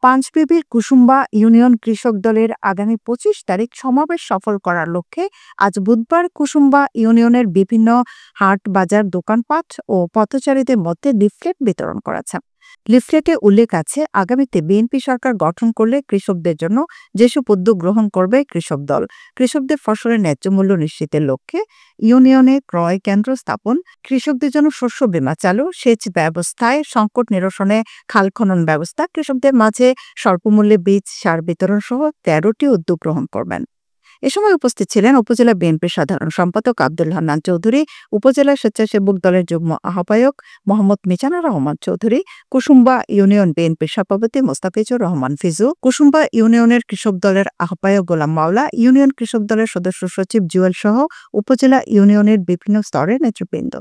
পাঁচবিবির Kusumba union কৃষক দলের আগামী ২৫ তারিখ সমাবেশ সফল করার লক্ষ্যে আজ বুধবার কুসুম্বা ইউনিয়নের বিভিন্ন হাট, বাজার, দোকানপাট ও পথচারীদের মধ্যে লিফলেট বিতরণ করেছে। লিফলেটে উল্লেখ আছে, আগামীতে বিএনপি সরকার গঠন করলে কৃষকদের জন্য যেসব উদ্যোগ গ্রহণ করবে কৃষক দল, কৃষকদের ফসলের ন্যায্য মূল্য নিশ্চিতের লক্ষ্যে ইউনিয়নে ক্রয় কেন্দ্র স্থাপন, কৃষকদের জন্য শস্য বীমা চালু, সেচ ব্যবস্থায় সংকট নিরসনে খাল খনন ব্যবস্থা, কৃষকদের মাঝে স্বল্পমূল্যে বীজ সার বিতরণ সহ ১৩টি উদ্যোগ গ্রহণ করবেন। এ সময় উপস্থিত ছিলেন উপজেলা বিএনপির সাধারণ সম্পাদক আব্দুল হান্নান চৌধুরী, উপজেলা স্বেচ্ছাসেবক দলের যুগ্ম আহ্বায়ক মোহাম্মদ মিজানুর রহমান চৌধুরী, কুসুম্বা ইউনিয়ন বিএনপির সভাপতি মোস্তাফিজুর রহমান ফিজু, কুসুম্বা ইউনিয়নের কৃষক দলের আহ্বায়ক গোলাম মাওলা, ইউনিয়ন কৃষক দলের সদস্য সচিব জুয়েল সহ উপজেলা ইউনিয়নের বিভিন্ন স্তরের নেতৃবৃন্দ।